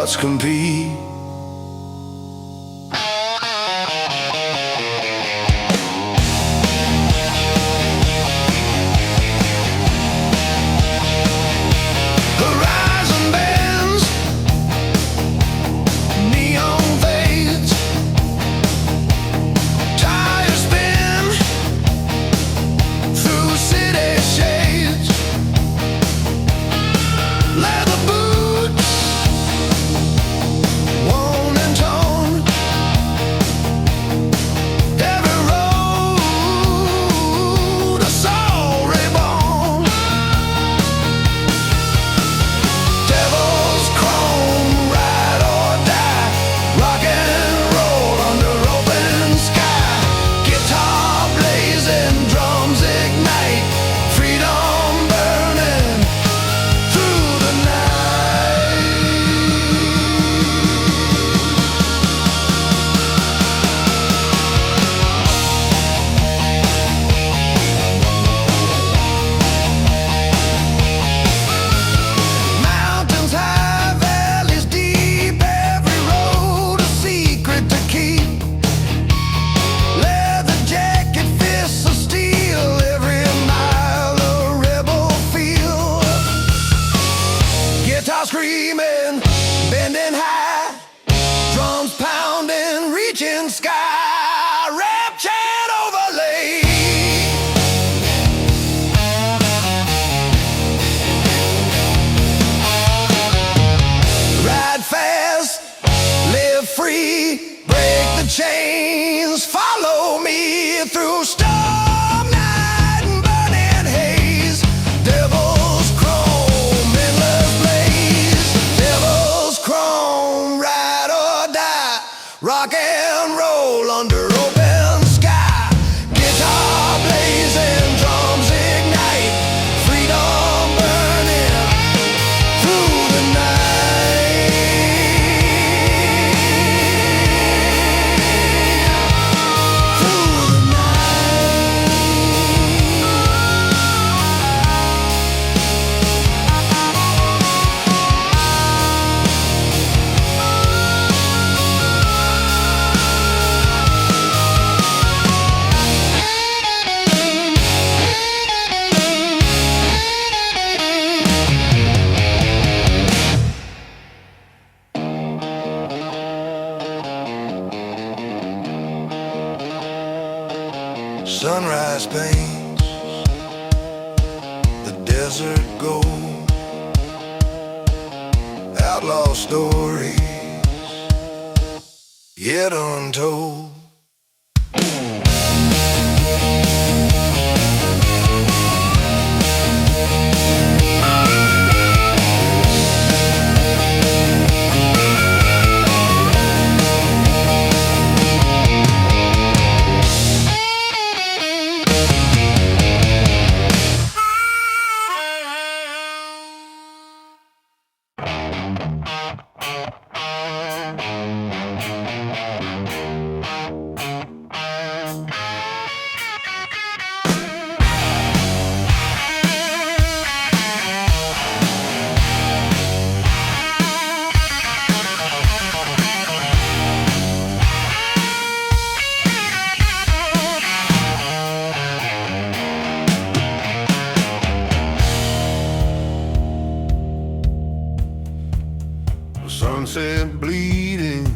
hearts compete. Screaming, bending high, drums pounding, reaching sky, rap chant overlay. Ride fast, live free, break the chains, follow me through storm. Rock and roll under open sky, guitar blazing, drums ignite, freedom burning through the night. Through the sunrise paints the desert gold, outlaw stories yet untold. Sunset bleeding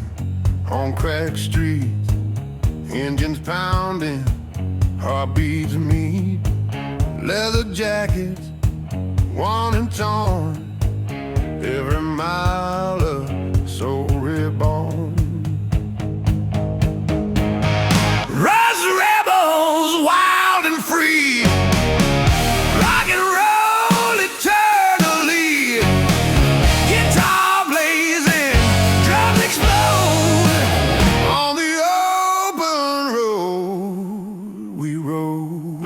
on cracked streets, engines pounding, heartbeats meet, leather jackets worn and torn, every mile of soul reborn. Rise rebels, wild and free, rock and roll eternally, guitar blazing, drums explode, on the open road we rode.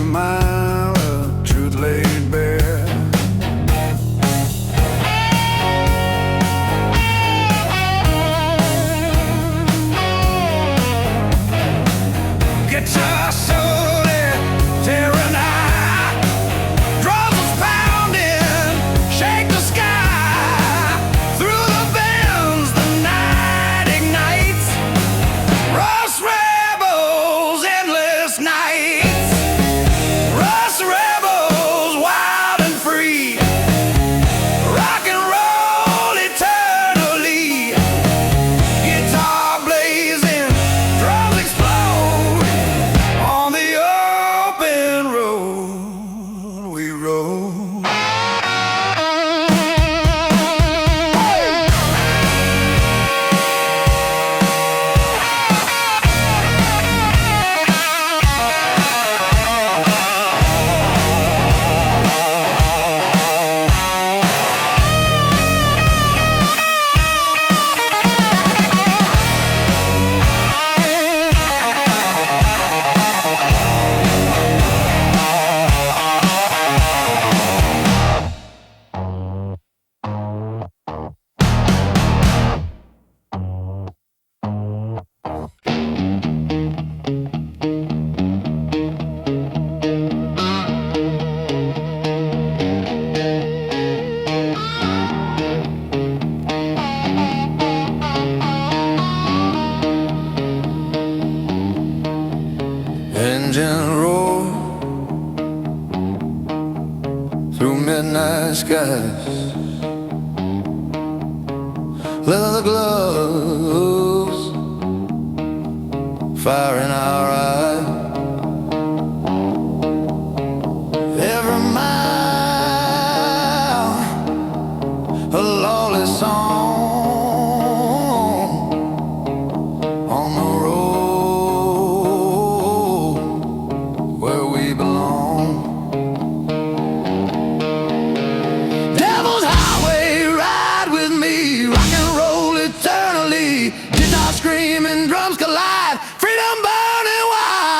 mile of truth laid bare. Guitar solo, tearing high, drums pounding, shake the sky. Through the bends, the night ignites. Rust rebels, endless nights. Rust rebels, wild and free. Rock and roll eternally. Guitar blazing, drums explode. On the open road we rode. Engine roar through midnight skies. Leather gloves, fire in our eyes. Every mile, a lawless song. On the road where we belong. Devil's highway, ride with me. Rock and roll eternally. Guitar screaming, drums collide. Freedom burning wide.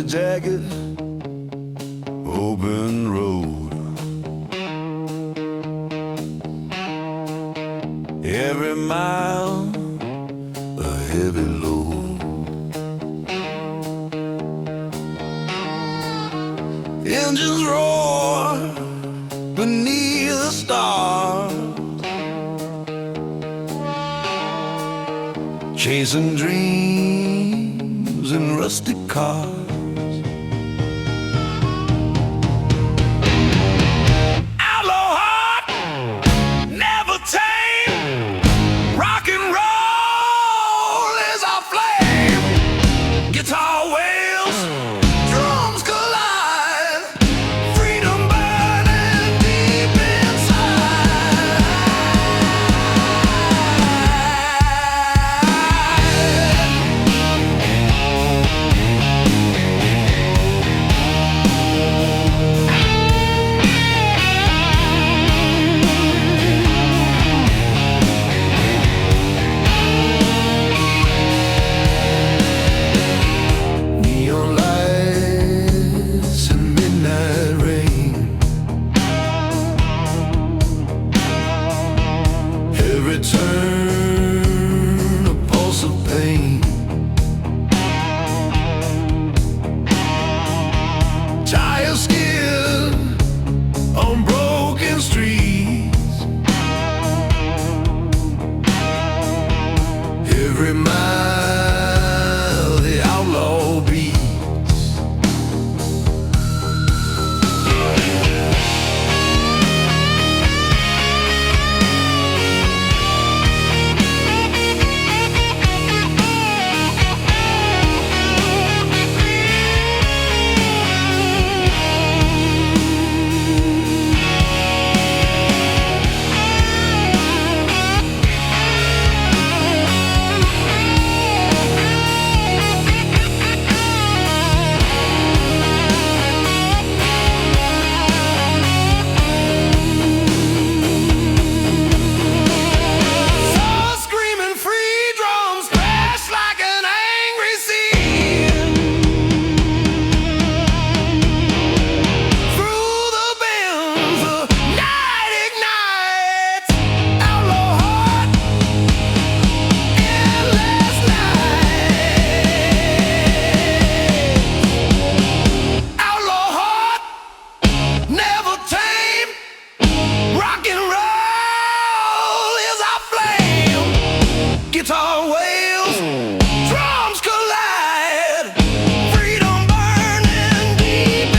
the jagged open road. Every mile a heavy load. Engines roar beneath the stars, chasing dreams in rusty cars. Outlaw heart, never tame. Rock and roll is our flame. Guitar wails, drums collide. Freedom burning deep inside. Neon lights and midnight rain. Every turn a pulse of pain. Tire skid on broken streets. Every mile the outlaw beats. Screaming free drums crash like an angry sea. Through the bends, the night ignites. Outlaw heart, endless night. Outlaw heart, never tame. Rock and roll is our flame. Guitar wails, drums collide. Freedom burning deep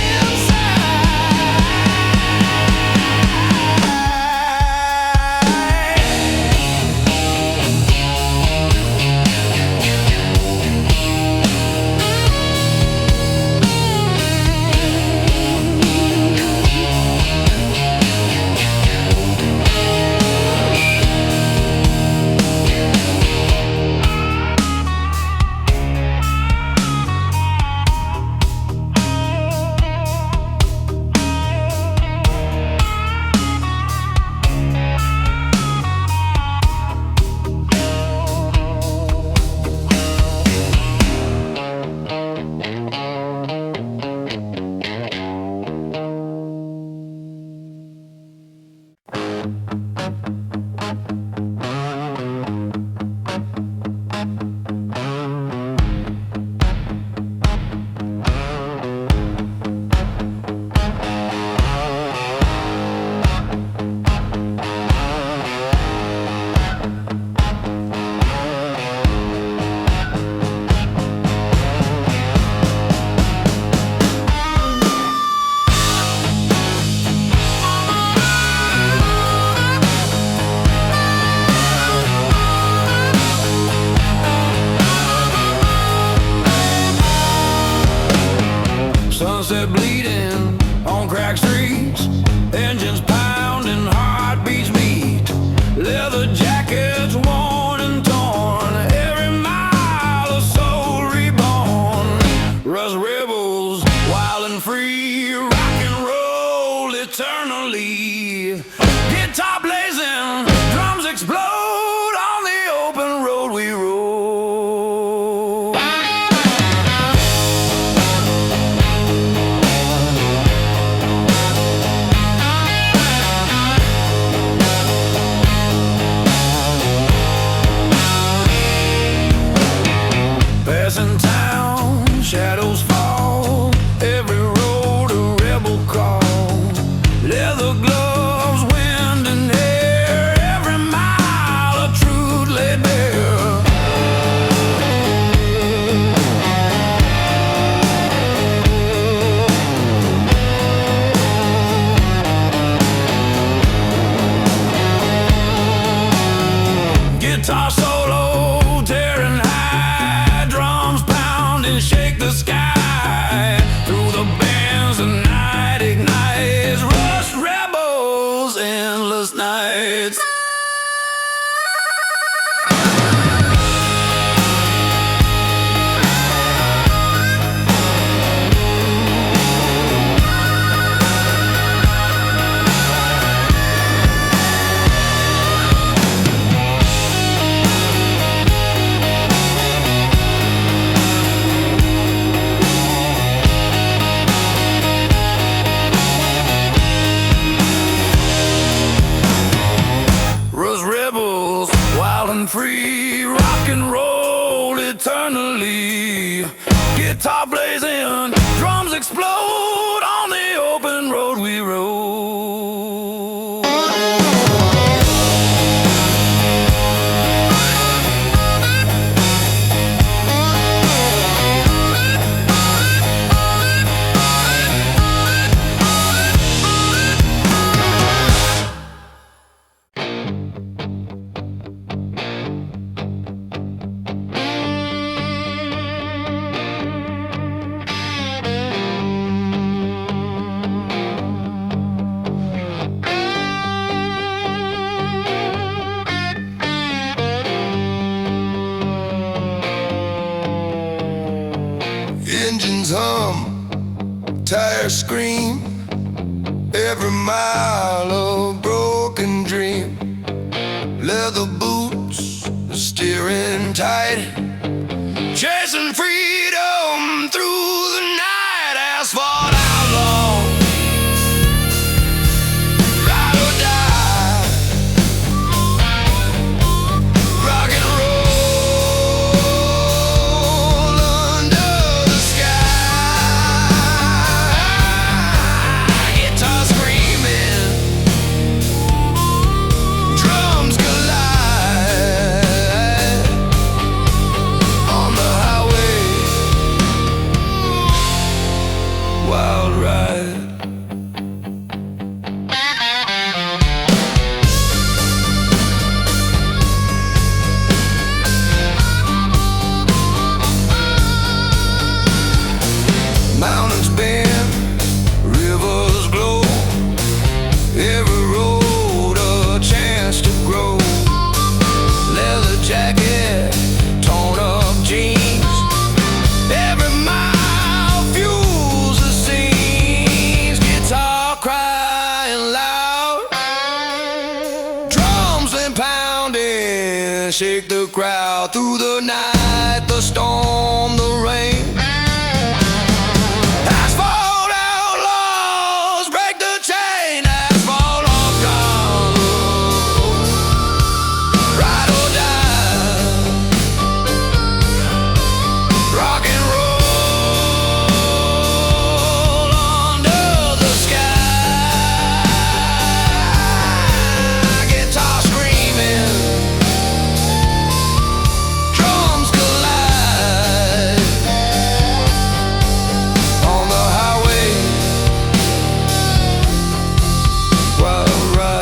sunset bleeding on cracked streets. Engines pounding, heartbeats beat. Leather jackets worn and torn. Every mile a soul reborn. Rust rebels, wild and free. Rock and roll eternally. Guitar blazing, drums explode. On the open road we roll. Guitar solo, tearing high, drums pounding, shake the sky. Through the bands the night ignites, rush rebels, endless nights. Wild and free, rock and roll eternally. Guitar blazing, drums explode on the open road we rode. Engines hum, tires scream, every mile a broken dream. Leather boots, steering tight, chasing freedom through the night. Asphalt outlaw, ride or die, rock and roll under the sky. Guitar screaming, drums collide on the highway, wild ride. Mountains bend, rivers glow, every road a chance to grow. Leather jacket, torn up jeans, every mile fuels the scenes. Guitar crying loud, drums and pounding, shake the crowd through the night, the storm, the rain. Asphalt outlaws break the chain, asphalt outlaws, ride or die, rock and roll under the sky. Guitar screaming, drums collide on the highway, wild ride.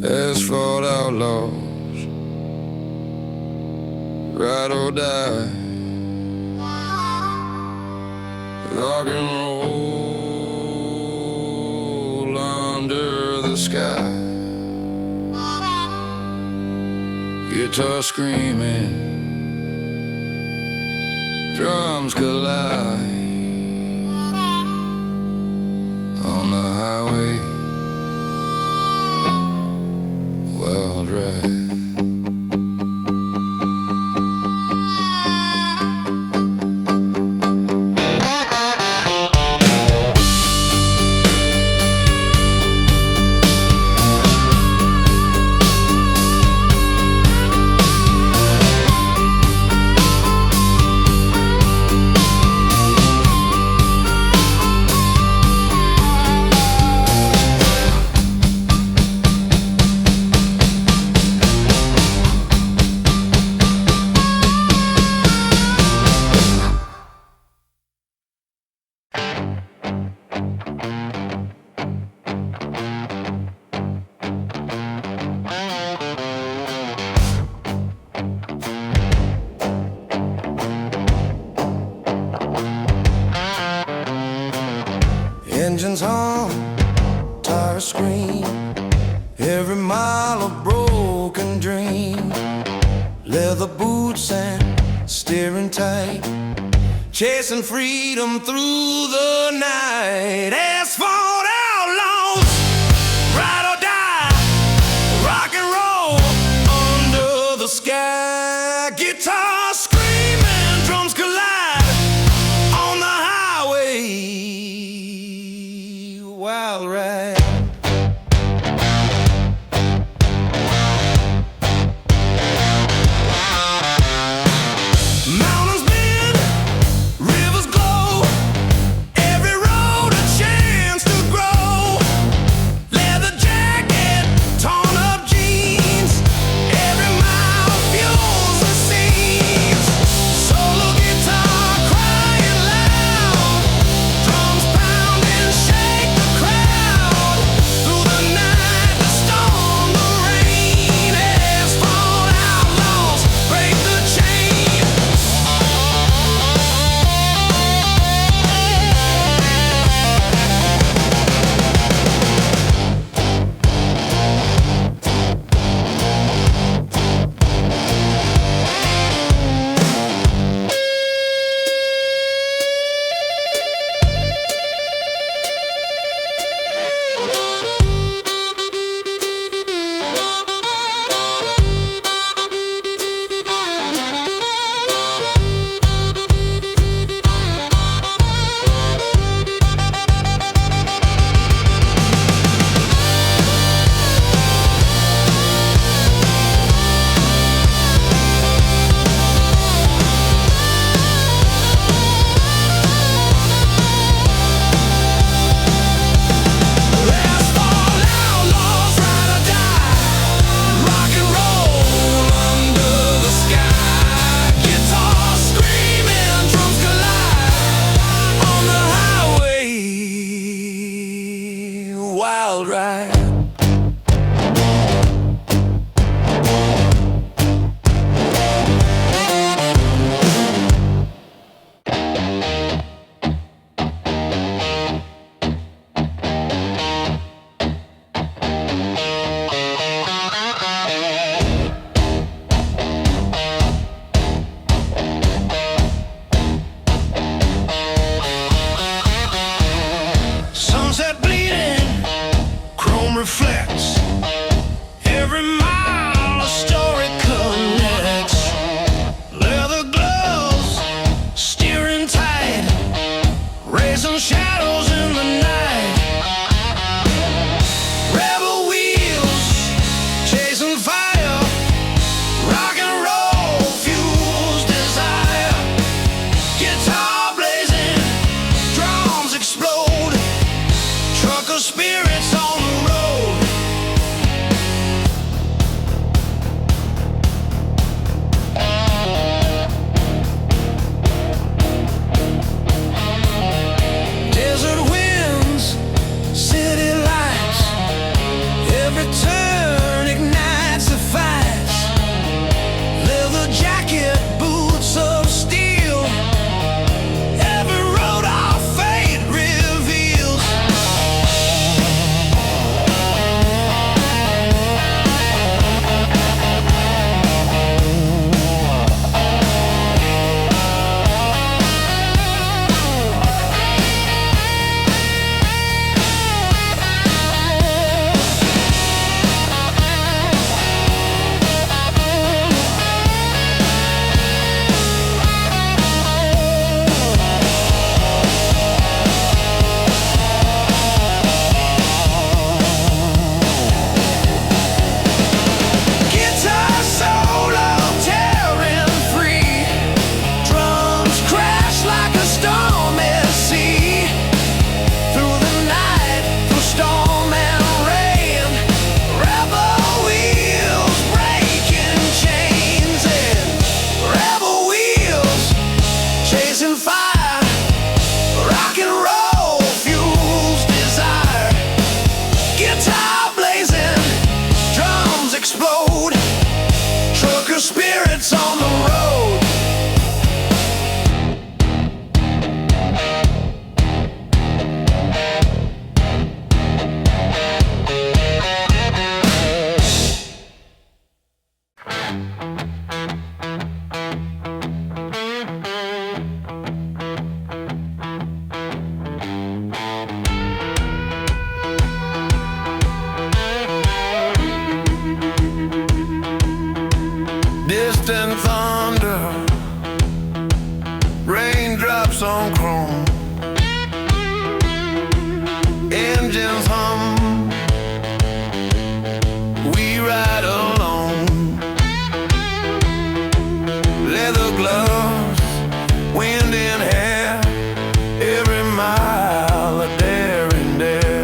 Asphalt outlaws, ride or die, rock and roll under the sky. Guitar screaming, drums collide on the highway, wild ride. Engines hum, tires scream, every mile a broken dream. Leather boots and steering tight, chasing freedom through the night. Asphalt outlaws, ride or die, rock and roll under the sky. Guitars screaming, drums collide on the highway. Wild ride. Mountains bend, rivers glow, every road a chance to grow. Leather jacket, torn up jeans, every mile fuels the scene. explode. Trucker spirits on the road. Distant thunder, raindrops on chrome, engines hum, we ride alone. Leather gloves, wind in hair, every mile a daring dare.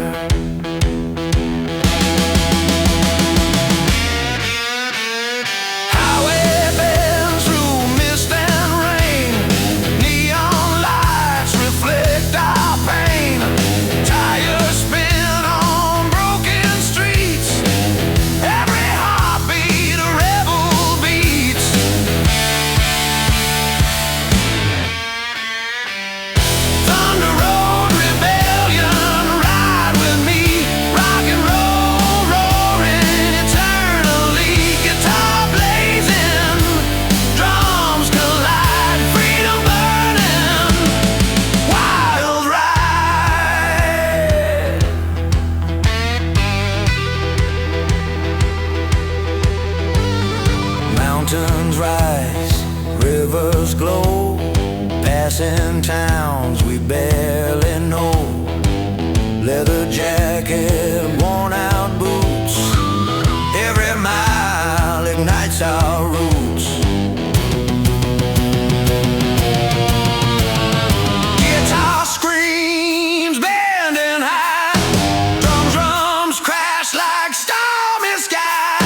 Mountains rise, rivers glow, passing towns we barely know. Leather jacket, worn out boots, every mile ignites our roots. Guitar screams bending high, drums crash like stormy sky.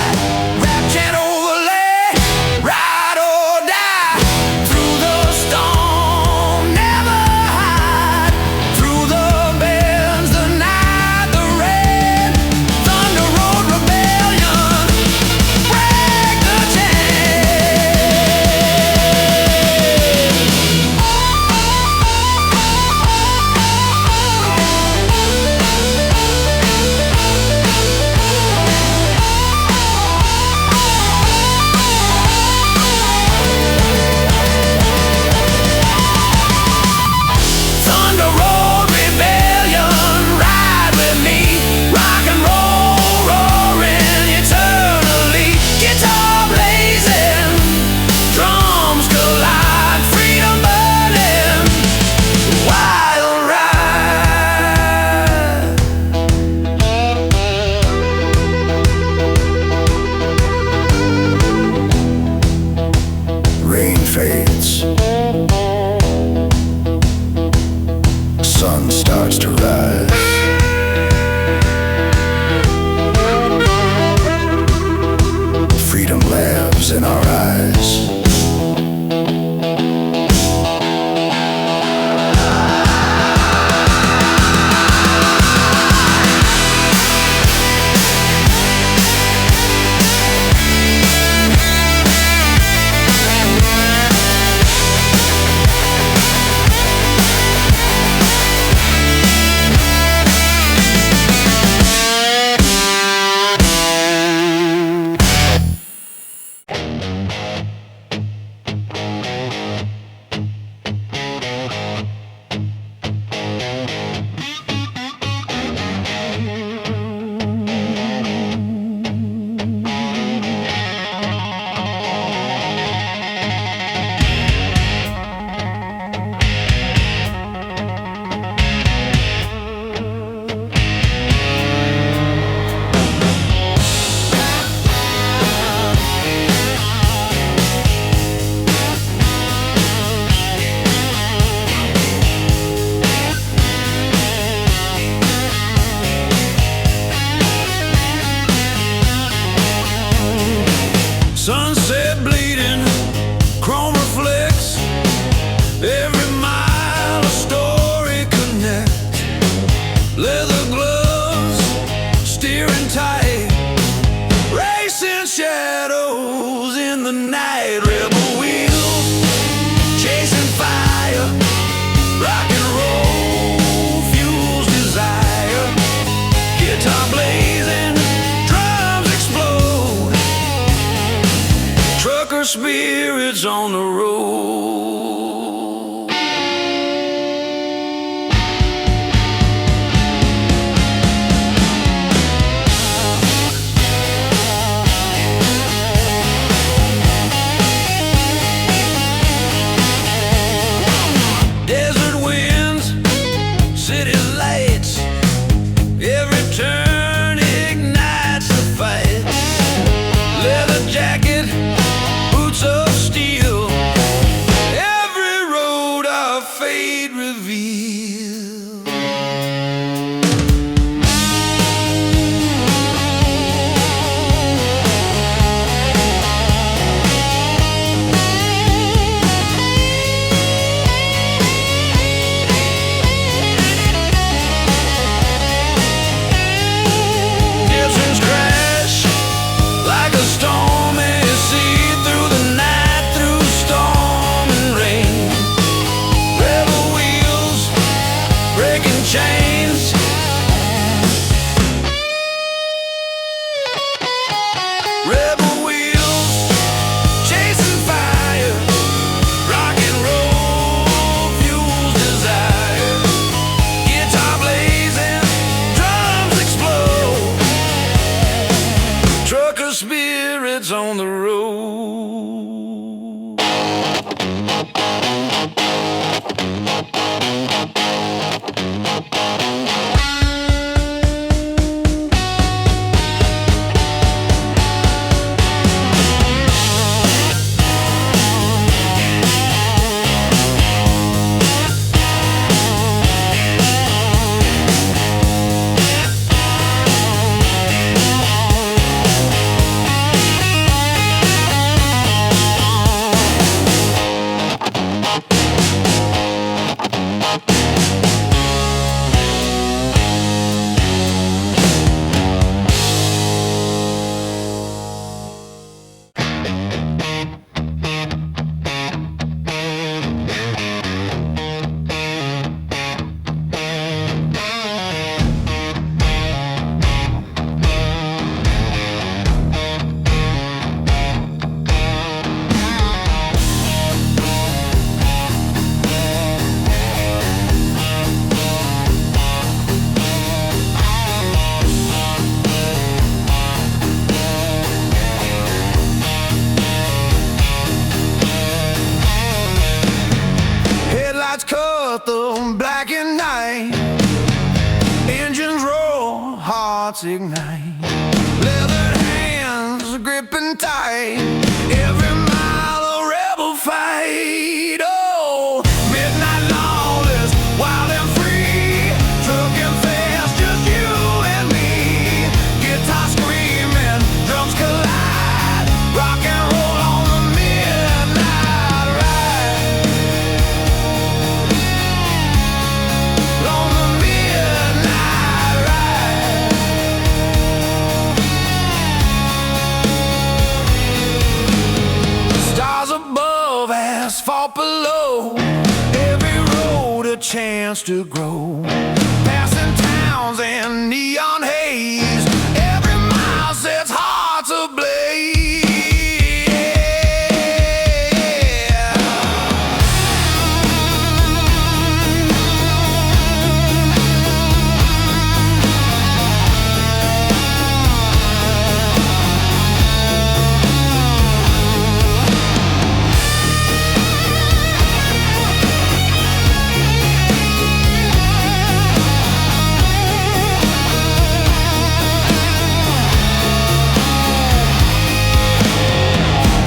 Rap chant overlay, ride or die. Through the storm, never hide. Through the bends, the night, the rain. Thunder Road Rebellion, break the chain. spirits on the road. Desert winds, city lights, every turn ignites the fight. Leather jacket, boots of steel, every road our fate reveals. Gibsons crash like a stormy sea through the night, through storm and rain. Rebel wheels breaking chains, rebel wheels chasing fire. Rock and roll fuels desire. Guitar blazing, drums explode. Trucker spirits on the road. Headlights cut the black and night, engines roar, hearts ignite. Leathered hands gripping tight, every mile a rebel fight. Oh, midnight lawless, wild and free, trucking fast, just you and me. Guitar screaming, drums collide, rock and roll on the midnight ride. On the midnight ride. Stars above, asphalt below, every road a chance to grow. Passing towns and neon haze, every mile sets hearts ablaze.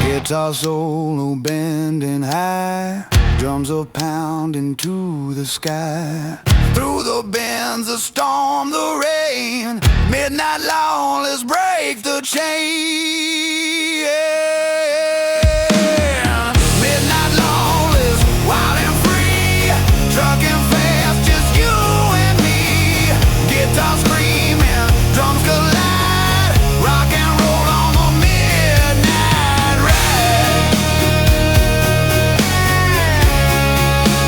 Guitar solo bending high, drums are pounding to the sky. Through the bends, the storm, the rain, midnight lawless break the chain. Midnight lawless, wild and free, trucking fast, just you and me. Guitar screaming, drums collide, rock and roll on the midnight ride.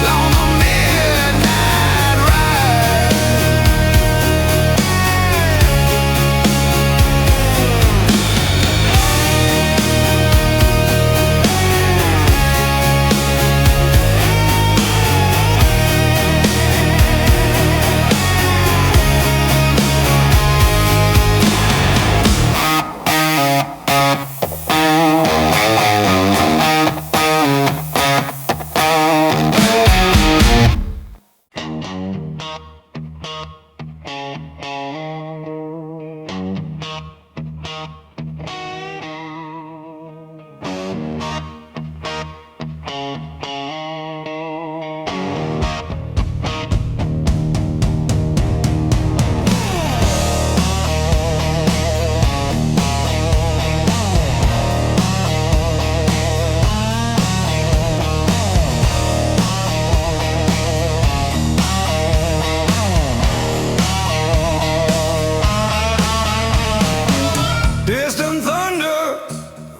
On the midnight ride.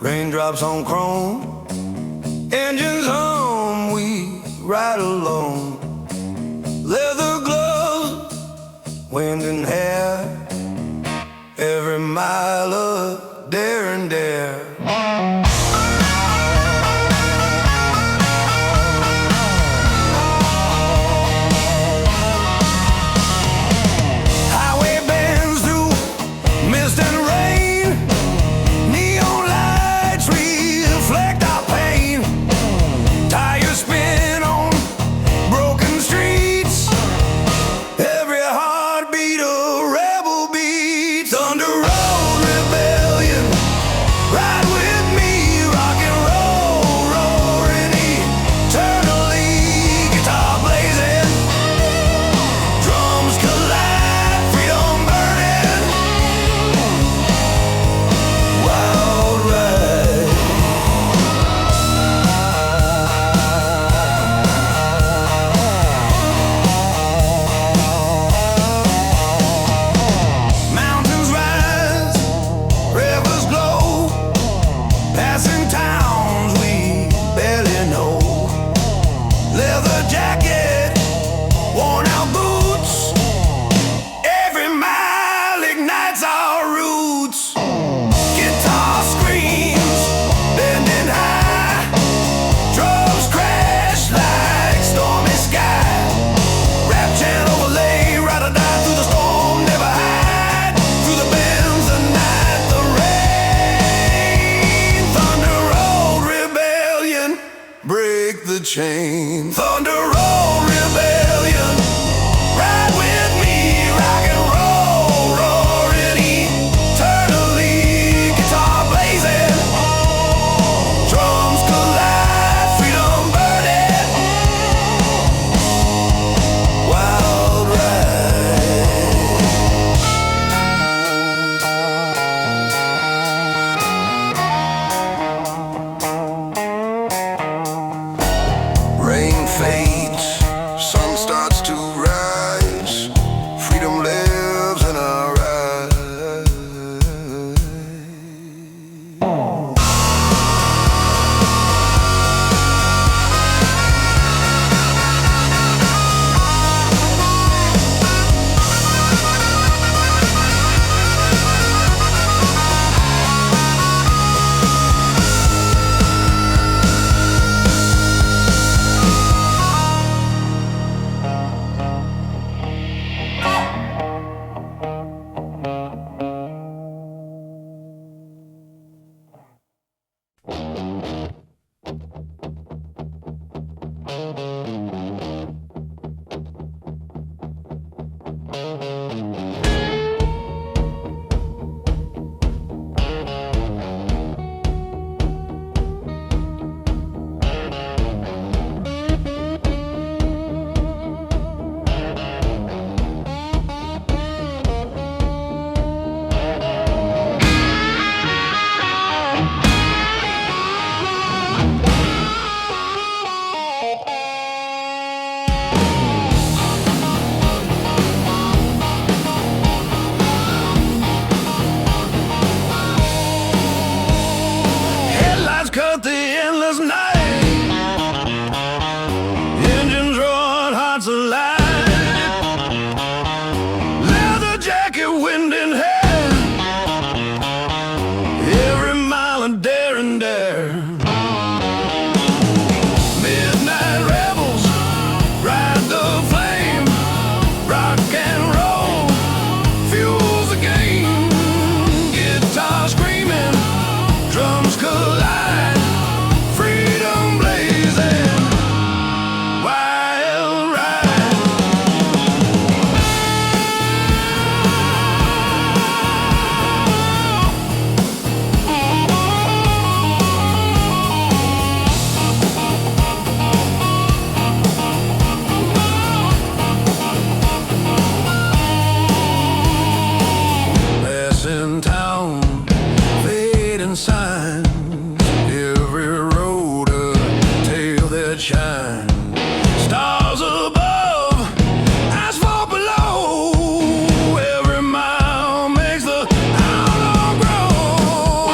Raindrops on chrome, engines hum, we ride alone. Leather gloves, wind and hair, every mile of dare and dare. Chain. Thunder roll rebellion, ride with me, rock and roll, roaring eternally, guitar blazing, drums collide, freedom burning, wild Rain fades, sun starts to rise, freedom lives in our eyes. Cut the endless night, engines roaring, hearts alive, leather jacket, wind in hair, every mile of dare and dare. Midnight rebels ride the flame, rock and roll fuels the game, guitar screaming, drums collide. In town, fading signs, every road a tale that shines. Stars above, asphalt below, every mile makes the outlaw grow.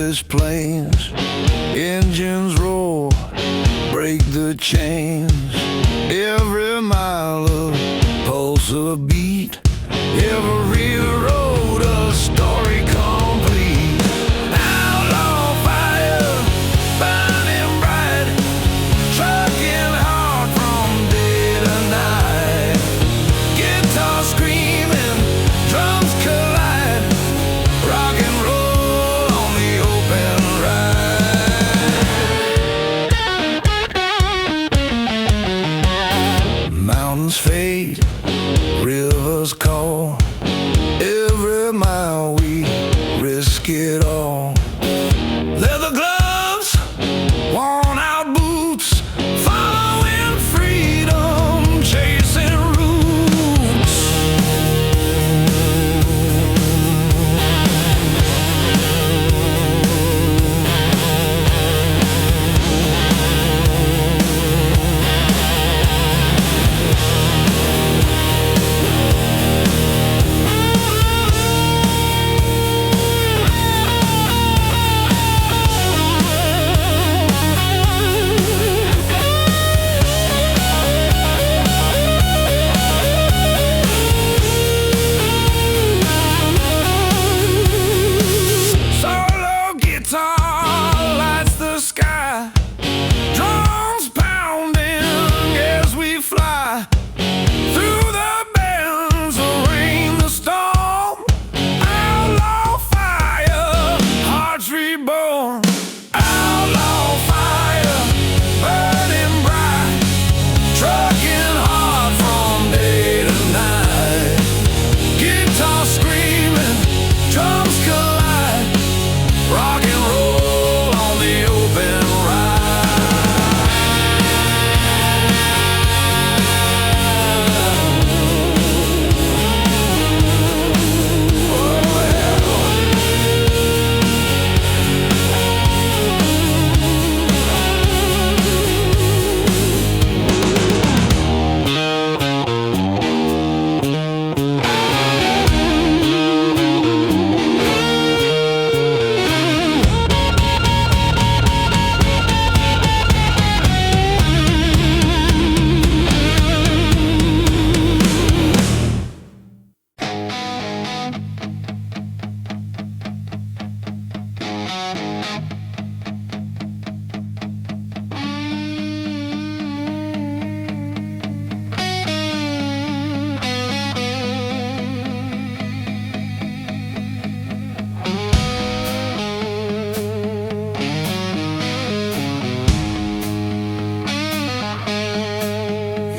endless plains. Engines roar, break the chains. Every mile a pulse, a beat. Every road a story complete. Outlaw fire, burning bright, trucking hard from day to night. Guitar screaming, drums collide, rock and roll on the open ride. Mountains fade, rivers call. Every mile we risk it all. Leather gloves, worn out boots, following freedom, chasing roots.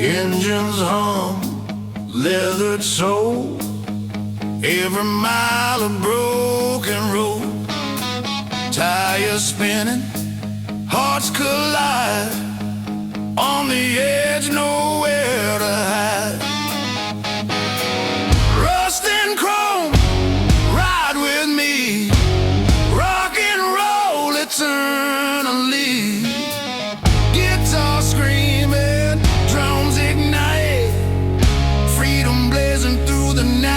Engines hum, leathered soul. Every mile a broken road. Tires spinning, hearts collide. On the edge, nowhere to hide. Rust and chrome, ride with me. Rock and roll eternally. Guitar screaming, drums ignite. Freedom blazing through the night.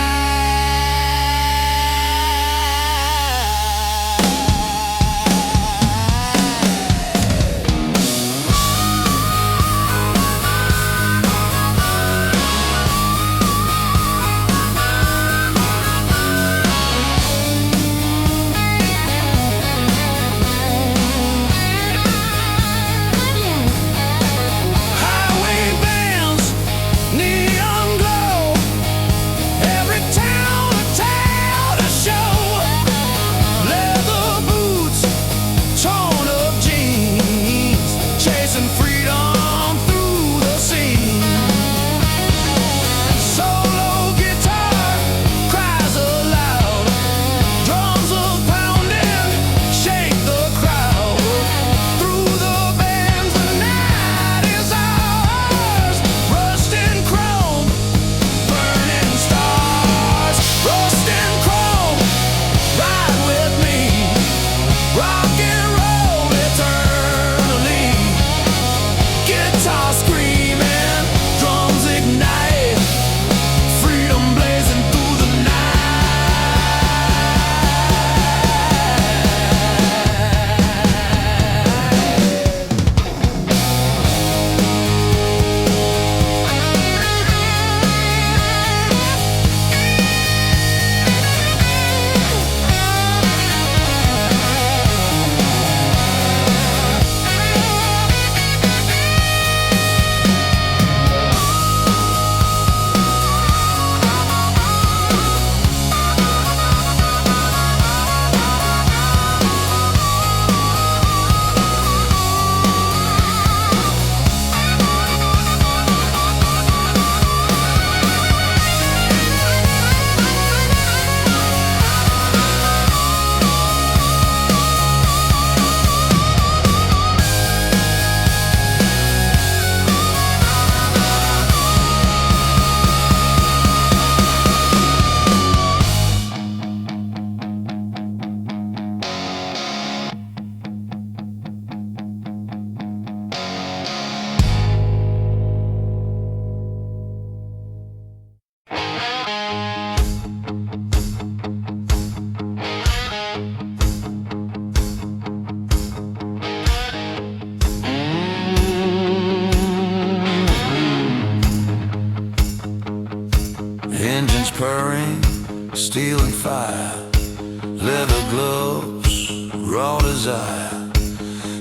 desire.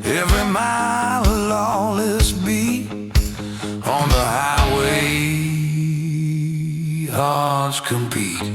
Every mile a lawless beat on the highway, hearts compete.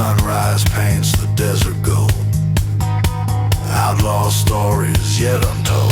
Sunrise paints the desert gold, outlaw stories yet untold.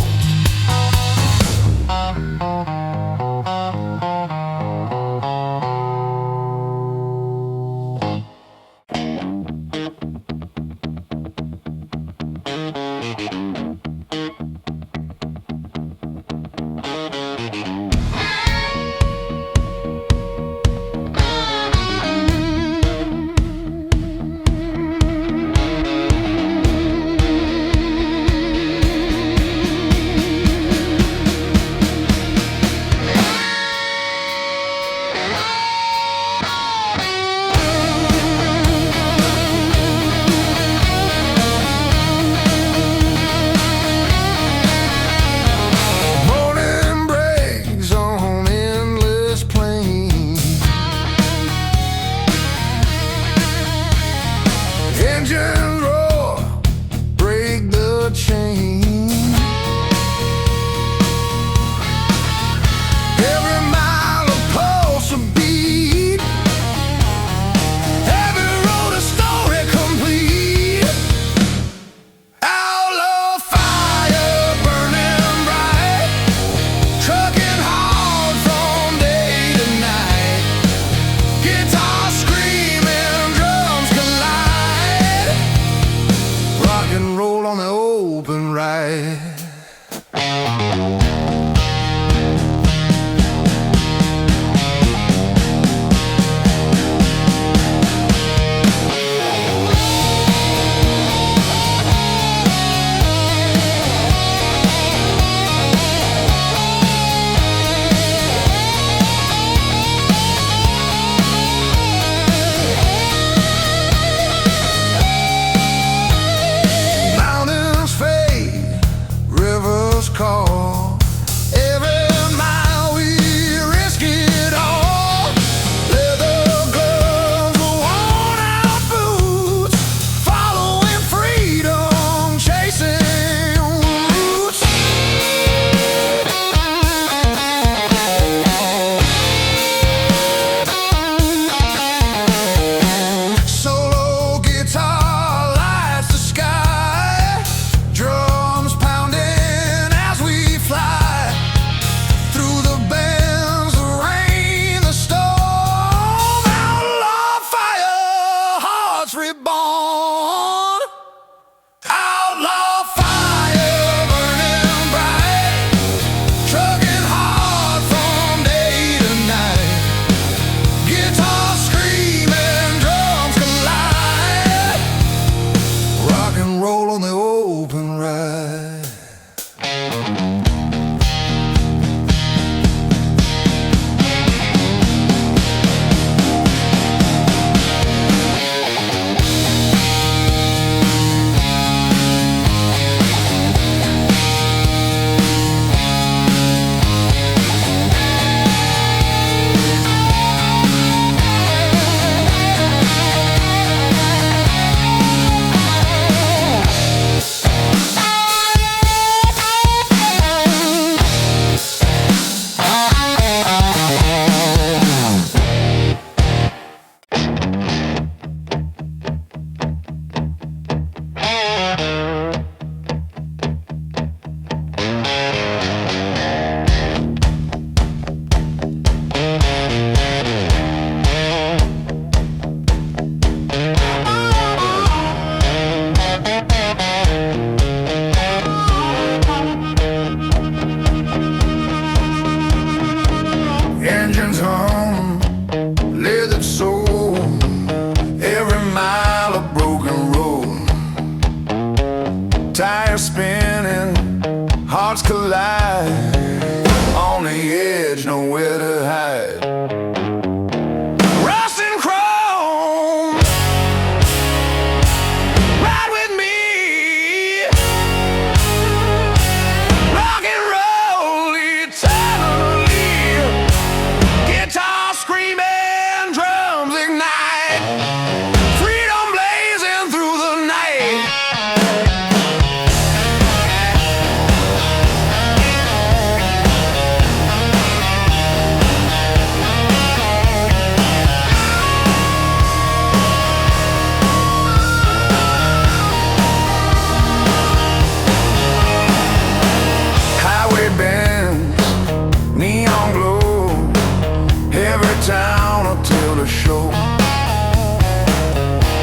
town until the show.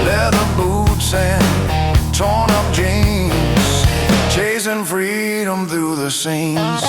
Leather boots and torn up jeans, chasing freedom through the scenes.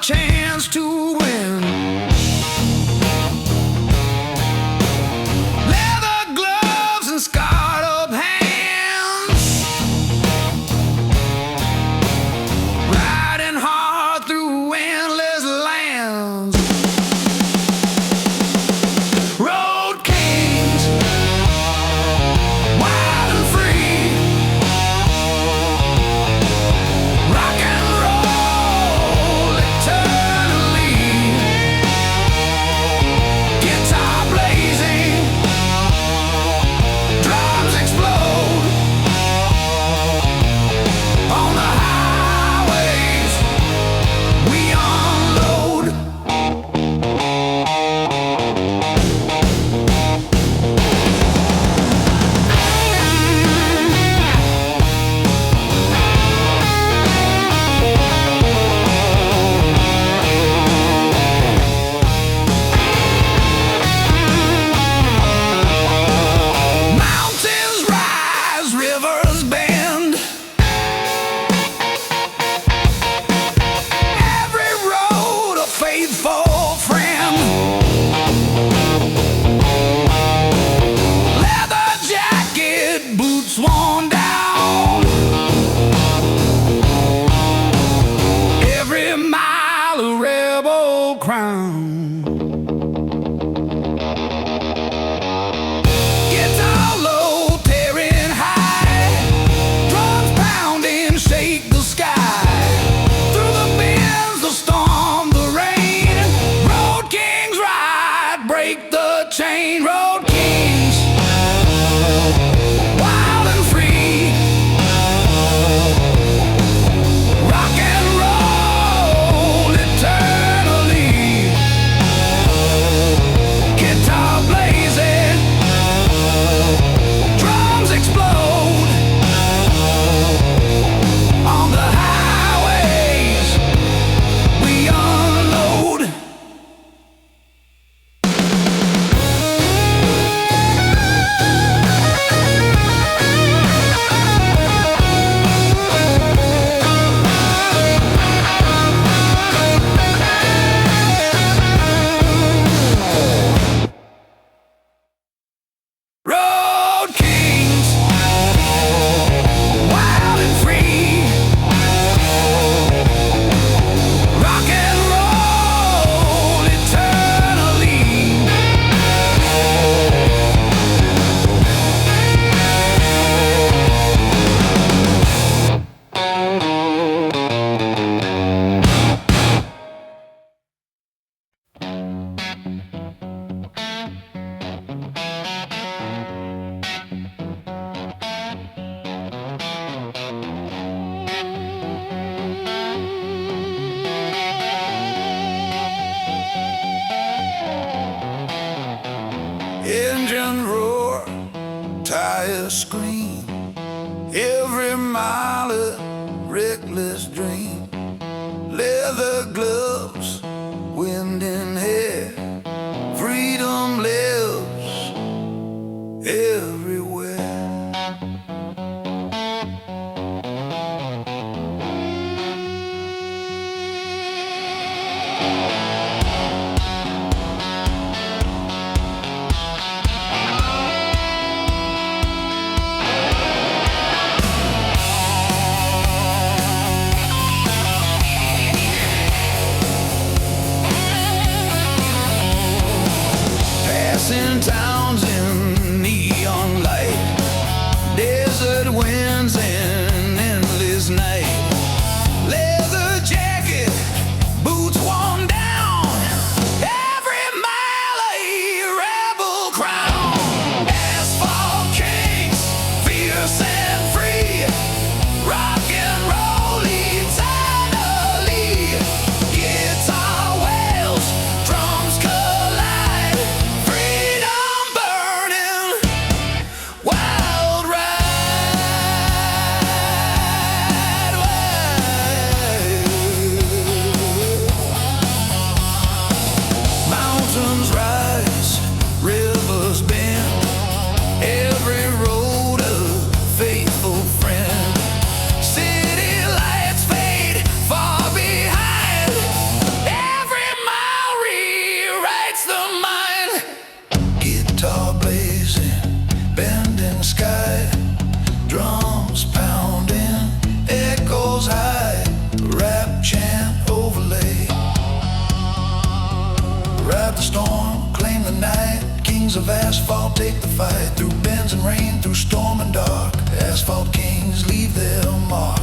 Chance to win. Leather gloves and scarred up hands, riding hard through endless lands. Road kings, wild and free, rock and roll eternally. Guitar blazing, drums explode on the highways. We unload. Mountains rise, rivers bend. Every road a faithful friend. Leather jacket, boots worn down. Every mile a rebel crown. Guitar low, tearing high, drums pounding, shake the sky. Through the winds, the storm, the rain, road kings ride, break the chain. Road kings, wild and free, rock and roll eternally. Guitar blazing, drums explode on the highways. We unload. Engine roar, tires scream, every mile a reckless dream. Leather gloves, wind in hair, freedom lives everywhere. Passing towns in neon light, desert winds and endless night. Leather jacket, boots worn down, every mile a rebel crown. Asphalt kings, fierce and free, rock and roll eternally. Guitar wails, drums collide, freedom burning, wild ride. Mountains rise, rivers bend, every road a faithful friend. City lights fade far behind, every mile rewrites the mind. Guitar blazing, bending sky, drums pounding, echoes high, rap chant overlay. Ride the storm, claim the night, kings of asphalt take the fight. Through bends and rain, through storm and dark, asphalt kings leave their mark.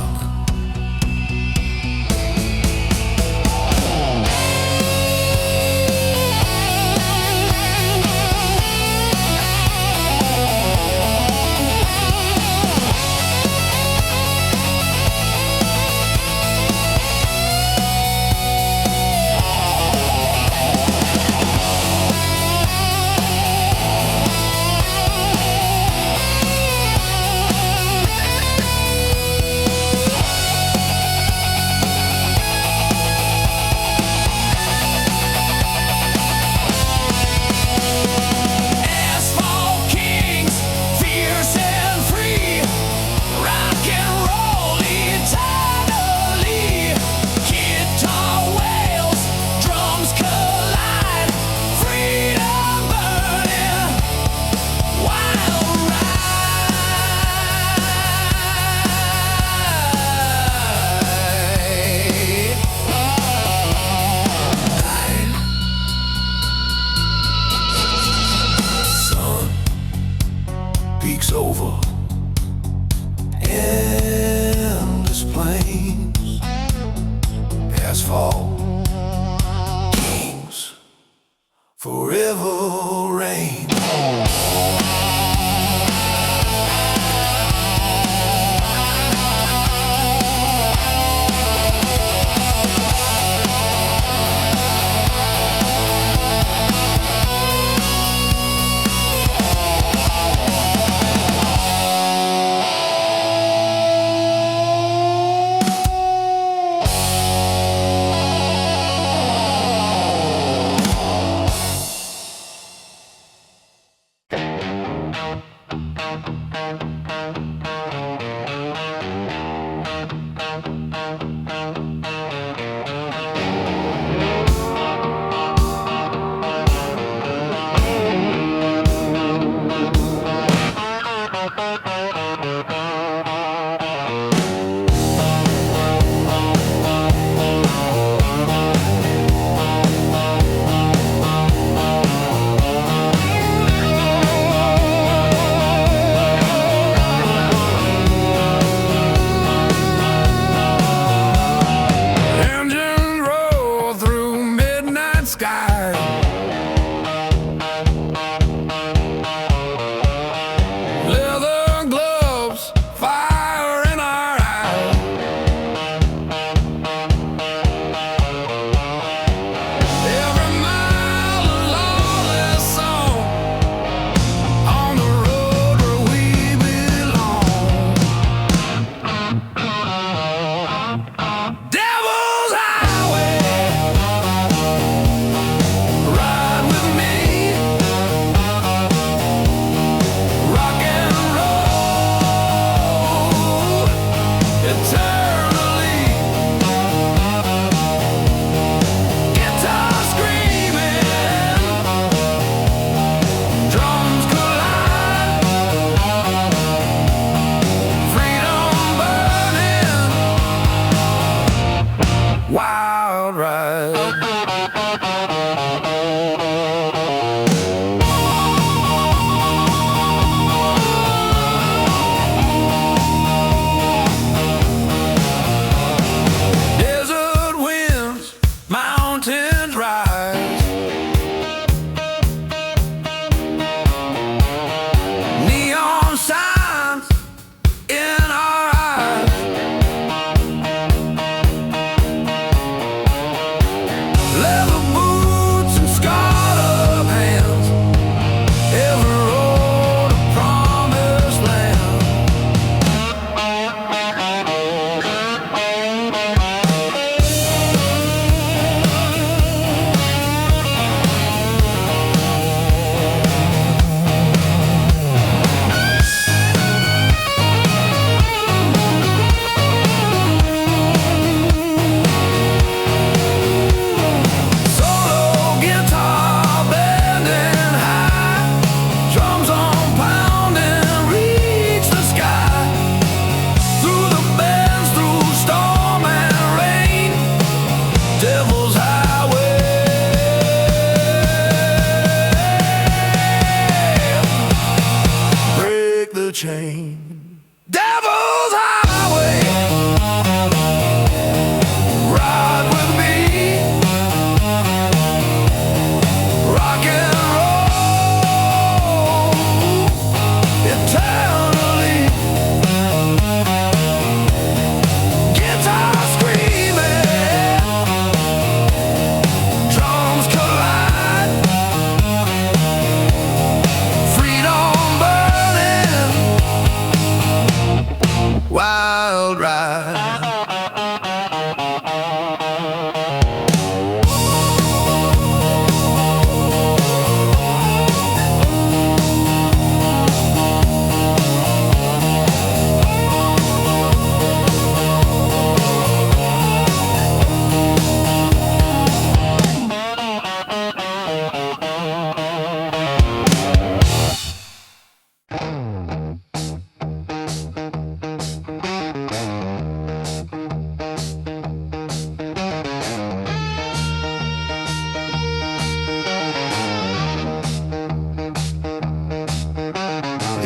Asphalt kings, fierce and free, rock and roll eternally. Guitar wails, drums collide, freedom burning, wild ride. Sun peeks over endless plains. Asphalt kings forever reign. chain. Devil's Highway, ride with me, rock and roll eternally. Guitar screaming, drums collide, freedom burning, wild ride.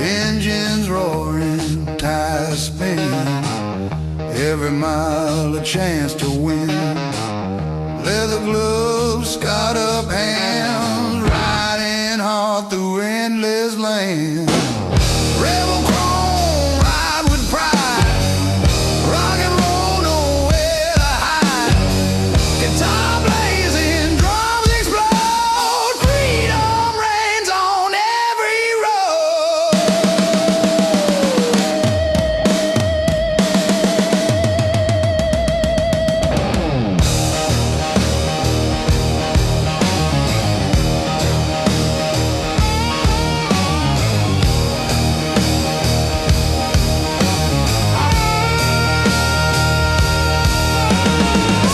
Engines roaring, tires spinning, every mile a chance to win. Leather gloves, scarred up hands, riding hard through endless land. Rebel chrome, ride with pride, rock and roll, nowhere to hide. Guitar blazing, drums explode, freedom reigns on every road.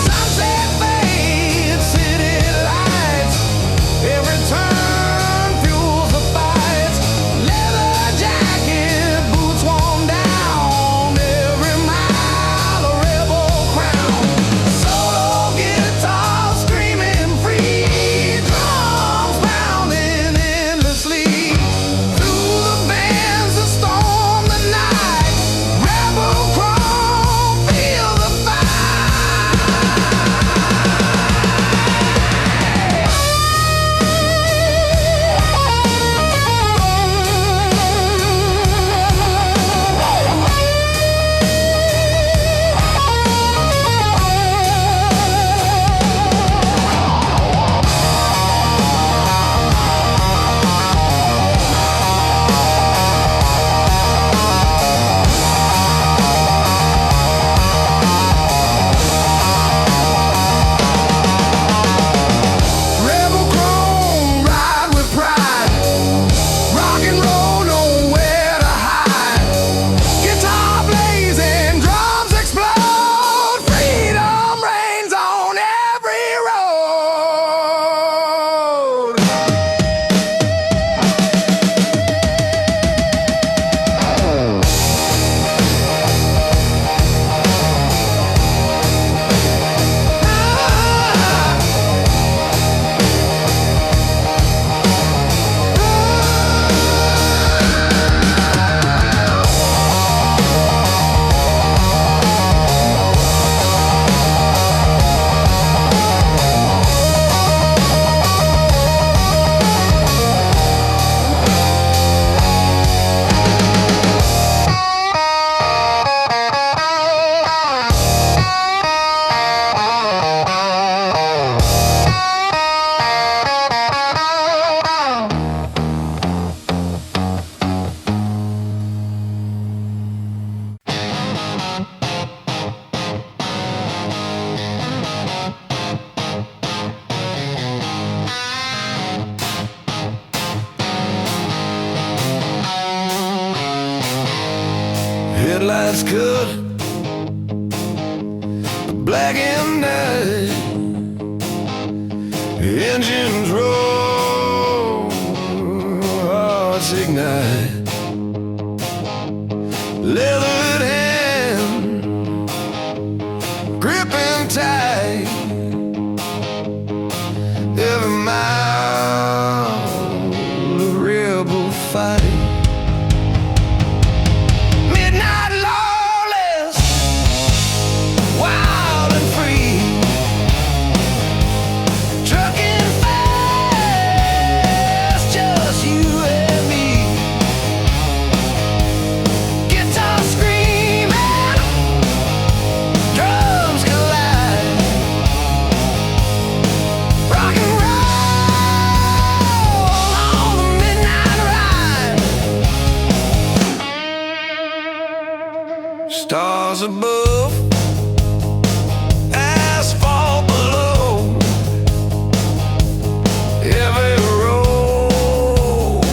Sunset fades, city lights, every turn fuels the fights. Leather jacket, boots worn down, every mile a rebel crown. Solo guitar screaming free, drums pounding endlessly. Through the bands that storm the night, rebel crawl, feel the fight. Rebel chrome, ride with pride, rock and roll, nowhere to hide. Guitar blazing, drums explode, freedom reigns on every road. Headlights cut black and night, engines roll, hearts ignite. Leathered hand gripping tight, every mile a rebel fight. Stars above, asphalt below, every road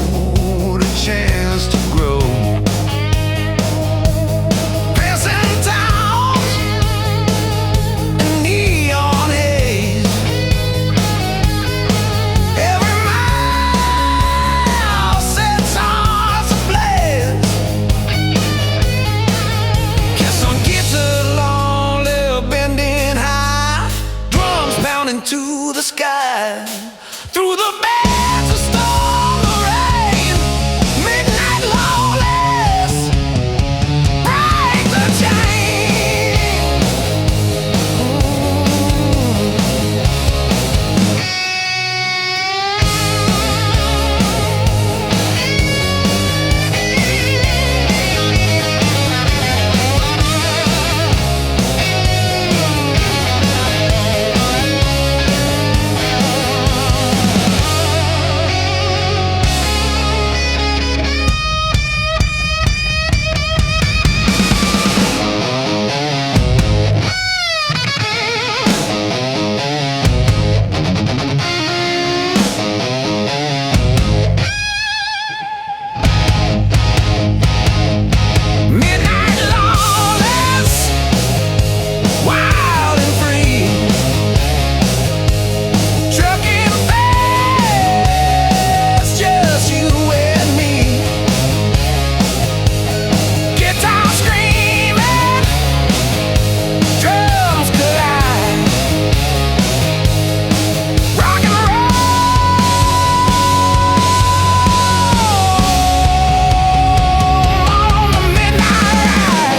a chance to grow. Passing towns in neon haze, every mile sets hearts ablaze. Kiss on guitar, lonely, bending high, drums pounding to the sky. Through the bands of storm, the rain, midnight lawless, break the chain. Midnight lawless, wild and free, trucking fast, just you and me. Guitar screaming, drums collide, rock and roll on the midnight ride.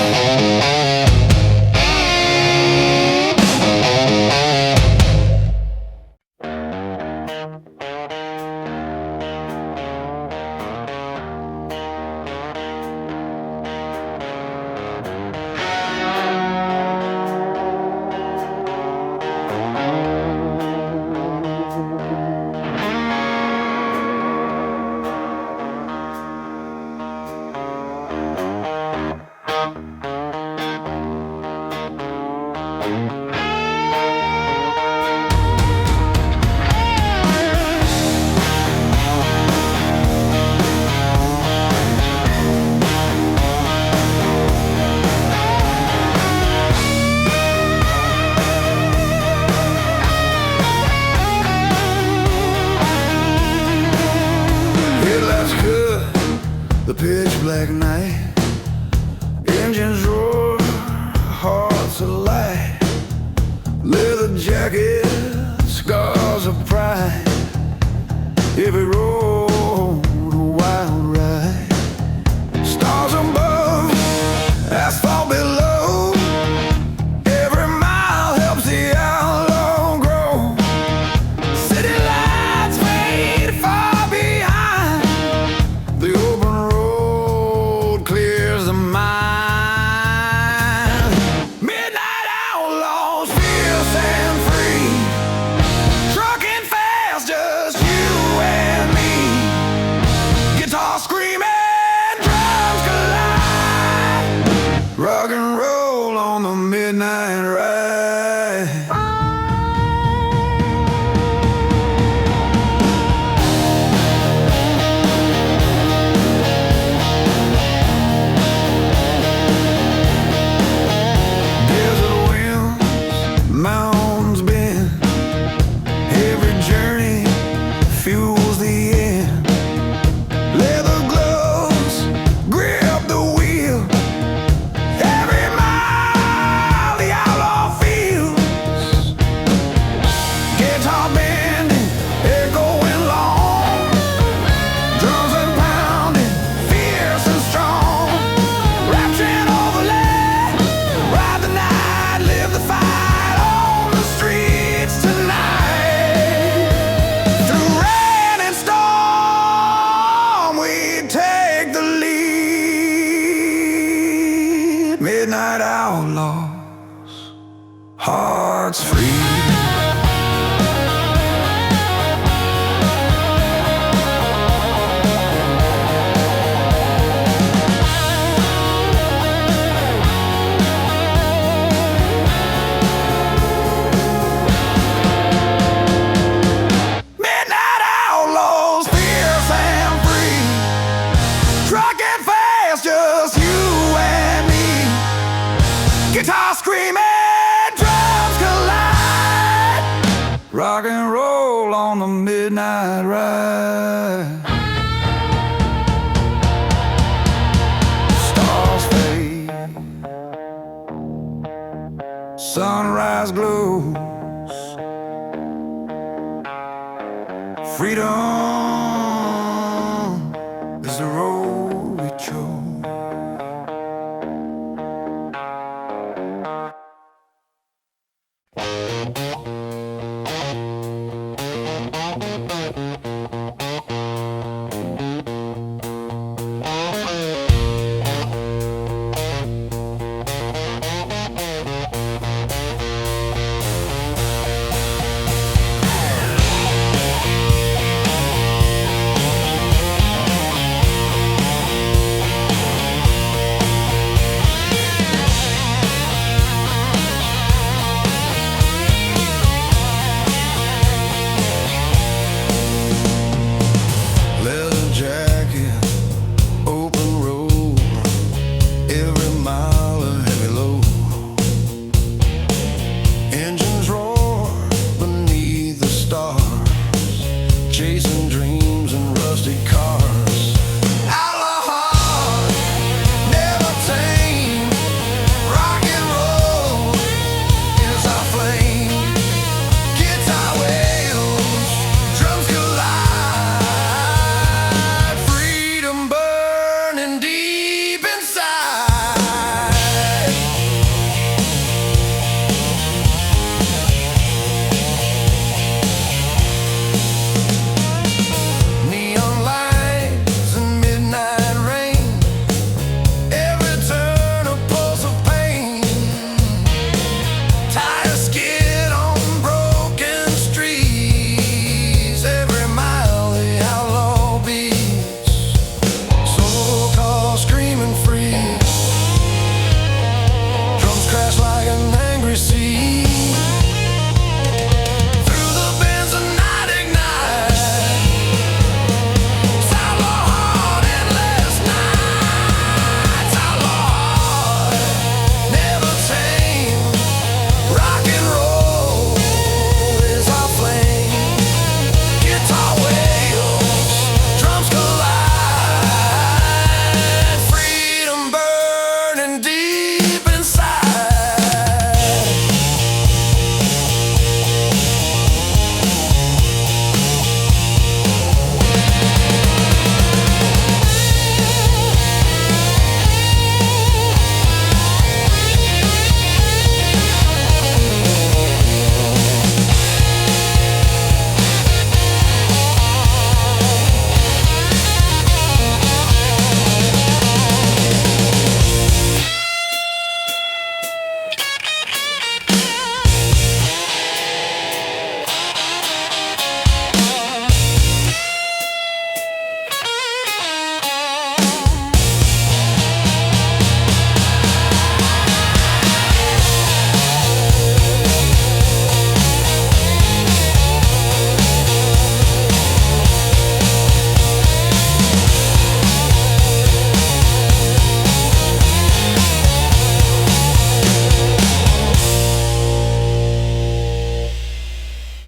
Headlights cut the pitch black night, engines roar, hearts alight, leather jacket, scars of pride, every road a wild ride. Stars above, asphalt below, every mile helps the outlaw grow. City lights fade far behind, the open road clears the mind. Midnight outlaws, fierce and free, trucking fast, just you and me. Guitar screaming, drums collide, rock and roll on the midnight ride. Desert winds, mountains bend, every journey fuels the end. Leather gloves, midnight ride. Stars fade, sunrise glows, freedom